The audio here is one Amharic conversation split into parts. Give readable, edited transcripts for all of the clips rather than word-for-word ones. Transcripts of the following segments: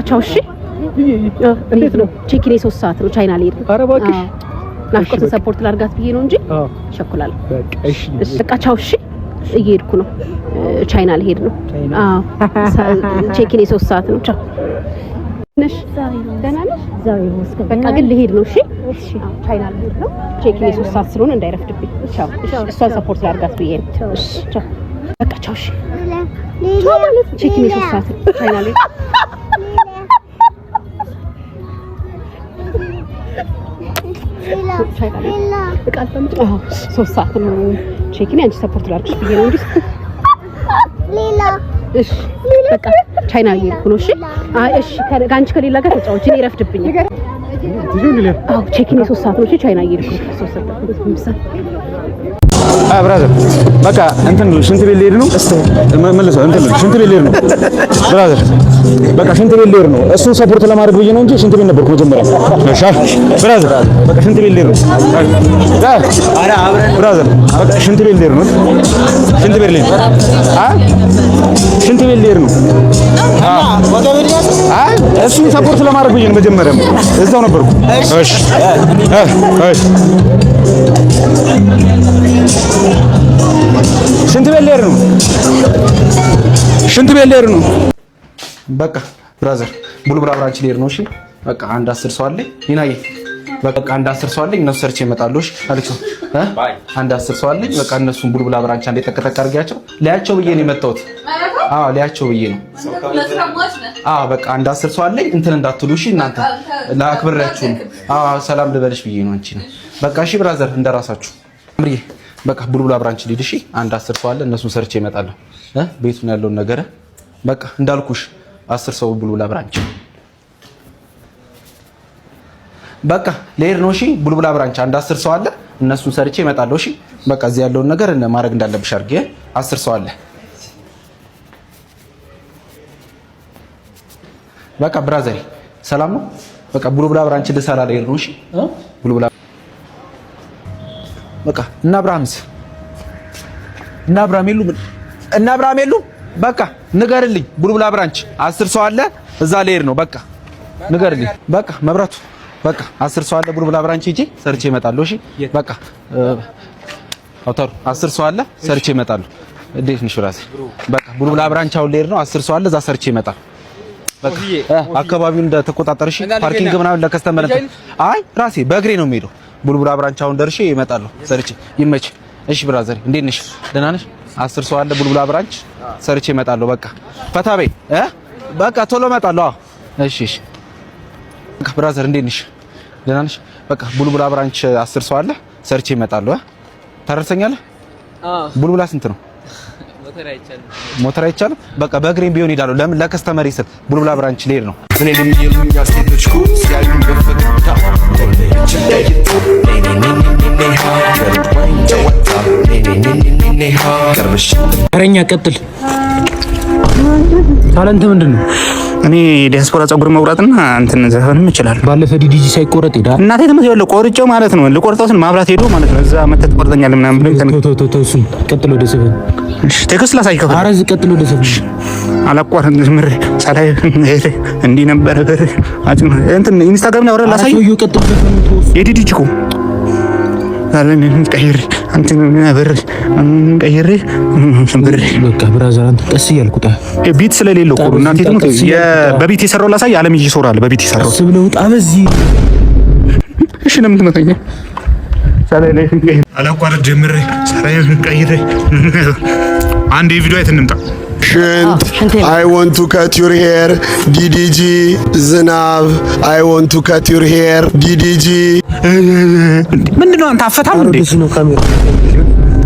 ቻው እሺ እንዴት ነው ቼኪኔ 3 ሰዓት ነው ቻይና ልሄድ ኧረ እባክሽ ናፍቆት ሰፖርት ላርጋት ብዬ ነው እንጂ ሸኩላል በቃ እሺ በቃ ቻው እሺ እየሄድኩ ነው ቻይና ልሄድ ነው ቼኪኔ 3 ሰዓት ነው ቻው ነሽ ደህና ነሽ ዛሬ ወስከ በቃ ግን ልሄድ ነው እሺ ቻይና ልሄድ ነው ቼኪኔ 3 ሰዓት ስለሆነ እንዳይረፍድብኝ ቻው እሷን ሰፖርት ላርጋት ብዬ ነው እሺ ቻው በቃ ቻው እሺ ቻው ማለት ቼኪኔ 3 ሰዓት ቻይና ልሄድ ሌላ በቃ 3 ሰዓት ነው ቼኪኔ አንቺ ሰፖርት ላርግሽ ብዬ ነው እንጂ ሌላ እሺ በቃ ቻይና ልሄድ ነው እሺ እሺ ጋንቺ ከሌላ ጋር ተጫወቺ እኔ ረፍድብኝ ቼኪኔ 3 ሰዓት ነው እሺ ቻይና ልሄድ ነው 3 ሰዓት ብራዘር በቃ እንትን ሽንት ቤት ልሄድ ነው መልሰው እንትን ሽንት ቤት ልሄድ ነው ብራዘር በቃ ሽንት ቤት ልሄድ ነው እሱን ሰፖርት ለማድረግ ብዬ ነው እንጂ ሽንት ቤት ነበርኩ መጀመሪያ እሺ ብራዘር በቃ ሽንት ቤት ልሄድ ነው ብራዘር በቃ ሽንት ቤት ልሄድ ነው ሽንት ቤት ልሄድ ሽንት ቤት ልሄድ ነው እሱን ሰፖርት ለማድረግ ብዬ ነው መጀመሪያ እዛው ነበርኩ እሺ ሽንት ቤት ልሄድ ነው ሽንት ቤት ልሄድ ነው በቃ ብራዘር ቡልቡላ ብራንች ልሄድ ነው እሺ በቃ አንድ 10 ሰው አለኝ ይናዬ በቃ አንድ 10 ሰው አለኝ እነሱ ሰርቼ እመጣለሁ እሺ አለክሶ አንድ 10 ሰው አለኝ በቃ እነሱን ቡልቡላ ብራንች አንዴ ተከተክ አድርጊያቸው ሊያቸው ብዬ ነው የመጣሁት ሊያቸው ብዬ ነው በቃ አንድ 10 ሰው አለኝ እንትን እንዳትሉ እሺ እናንተ ላክብራችሁ ሰላም ልበልሽ ብዬ ነው አንቺ ነው በቃ እሺ ብራዘር እንደራሳችሁ ምሪ በቃ ቡልቡላ ብራንች ልሂድ እሺ አንድ 10 ሰው አለ እነሱን ሰርቼ እመጣለሁ ቤቱን ያለውን ነገር በቃ እንዳልኩሽ 10 ሰው ቡልቡላ ብራንች በቃ ልሄድ ነው እሺ ቡልቡላ ብራንች አንድ 10 ሰው አለ እነሱን ሰርቼ እመጣለሁ እሺ በቃ እዚህ ያለውን ነገር ማድረግ እንዳለብሽ አድርጌ 10 ሰው አለ በቃ ብራዘር ሰላም ነው በቃ ቡልቡላ ብራንች ልሰራ ልሄድ ነው እሺ ቡልቡላ በቃ እና አብርሃም የሉም በቃ ንገርልኝ ቡልቡላ ብራንች 10 ሰው አለ እዛ ልሄድ ነው በቃ ንገርልኝ በቃ መብራቱ በቃ 10 ሰው አለ ቡልቡላ ብራንች ሂጂ ሰርቼ እመጣለሁ እሺ በቃ አውታሩ 10 ሰው አለ ሰርቼ እመጣለሁ እንዴት ነሽ ራሴ በቃ ቡልቡላ ብራንች አሁን ልሄድ ነው 10 ሰው አለ እዛ ሰርቼ እመጣለሁ በቃ አካባቢውን እንደተቆጣጠርሽ ፓርኪንግ ምናምን ለከስተመር አይ ራሴ በእግሬ ነው የምሄደው ቡልቡላ ብራንች አሁን ደርሼ እመጣለሁ ሰርቼ ይመች እሺ ብራዘር እንዴት ነሽ ደህና ነሽ 10 ሰው አለ ቡልቡላ ብራንች ሰርቼ እመጣለሁ በቃ ፈታ በይ በቃ ቶሎ እመጣለሁ እሺ በቃ ብራዘር እንዴት ነሽ ደህና ነሽ በቃ ቡልቡላ ብራንች 10 ሰው አለ ሰርቼ እመጣለሁ ታረሰኛለህ ቡልቡላ ስንት ነው ሞተር አይቻልም በቃ በእግሬም ቢሆን ሄዳለሁ ለምን ለከስተመር ይስል ቡልቡላ ብራንች ልሄድ ነው እኔ ለሚየሉኝ አስቴቶችኩ ሲያዩኝ በፈገግታ አረኛ ቀጥል ታለንት ምንድነው እኔ ዲያስፖራ ጸጉር መቁረጥና እንትን ዘፈንም ይችላል ባለፈ ዲዲጂ ሳይቆረጥ ሄዳ እናቴ ተመሰለ ቆርጬው ማለት ነው ልቆርጠውስን ማብራት ሄዶ ማለት ነው እዛ መተት ቆርጠኛል ምናምን ብሎ እሱን ቀጥሎ ወደ ዘፈን እሺ ቴክስት ላሳይከው አረዝ ቀጥሎ ወደ ዘፈን አላቋረጥ ምር ሳላይ እንዲ ነበር አጭም እንትን ኢንስታግራም ላይ አወራ ላሳየው ቀጥሎ ዘፈን የዲዲጂ እኮ አለን ቀይር አንተን ነበር ቀይር ብር በቃ ብራዘር አንተ ቀስ እያልኩታ ቢት ስለሌለው እኮ እናቴ ትሙት በቢት የሰራው ላሳይ ዓለም ይዤ ሶራል በቢት የሰራው ስብለው ጣበዚ እሺ ለምን ትመታኛ ሳላይ ላይ አላቋረጥ ጀምሬ ሳላይ ቀይር አንድ ቪዲዮ አይተንምጣ ሽንት I want to cut your hair DDG ዝናብ I want to cut your hair DDG ምንድነው አንተ አፈታም እንዴ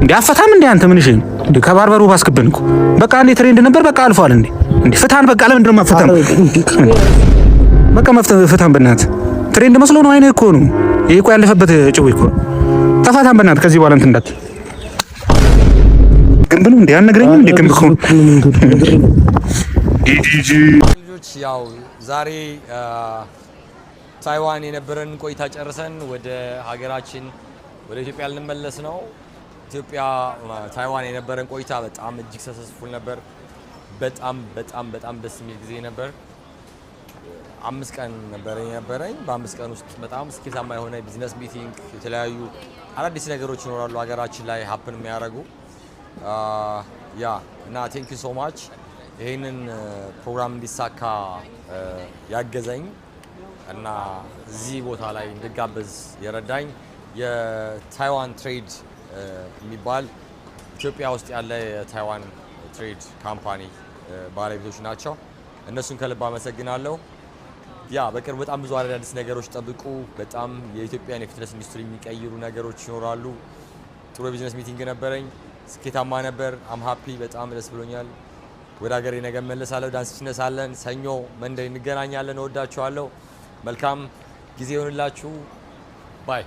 እንዴ አፈታም እንዴ አንተ ምን እሺ እንዴ ከባርበሩ ባስከበን እኮ በቃ አንዴ ትሬንድ ነበር በቃ አልፏል እንዴ እንዴ ፍታን በቃ ለምን እንደማ ፈታም በቃ ፍታን በእናትህ ትሬንድ መስሎ ነው አይኔ እኮ ነው ይሄ እኮ ያለፈበት ጭው እኮ ተፋታን በእናትህ ከዚህ በኋላ እንትን እንዳት ግን ብሉ እንዴ አነግረኝ እንዴ ግን እኮ ዲዲጂ ልጆች ያው ዛሬ ታይዋን የነበረን ቆይታ ጨርሰን ወደ ሀገራችን ወደ ኢትዮጵያ ልንመለስ ነው። ኢትዮጵያ ታይዋን የነበረን ቆይታ በጣም እጅግ ሰክሰስፉል ነበር። በጣም ደስ የሚል ጊዜ ነበር። 5 ቀን ነበረኝ በ5 ቀን ውስጥ በጣም ስኬታማ የሆነ ቢዝነስ ሚቲንግ የተለያዩ አዳዲስ ነገሮች ይኖራሉ ሀገራችን ላይ ሀፕን የሚያደርጉ እና ቴንክ ዩ ሶ ማች ይሄንን ፕሮግራም እንዲሳካ ያገዘኝ እና እዚህ ቦታ ላይ እንድጋበዝ የረዳኝ የታይዋን ትሬድ የሚባል ኢትዮጵያ ውስጥ ያለ የታይዋን ትሬድ ካምፓኒ ባለቤቶች ናቸው። እነሱን ከልብ አመሰግናለሁ። በቅርብ በጣም ብዙ አዳዲስ ነገሮች ጠብቁ። በጣም የኢትዮጵያን የፊትነስ ኢንዱስትሪ የሚቀይሩ ነገሮች ይኖራሉ። ጥሩ ቢዝነስ ሚቲንግ ነበረኝ፣ ስኬታማ ነበር። አም ሃፒ በጣም ደስ ብሎኛል። ወደ ሀገሬ ነገ መለሳለሁ። ዳንስ ፊትነስ አለን። ሰኞ መንደይ እንገናኛለን። እወዳችኋለሁ። መልካም ጊዜ ይሁንላችሁ። ባይ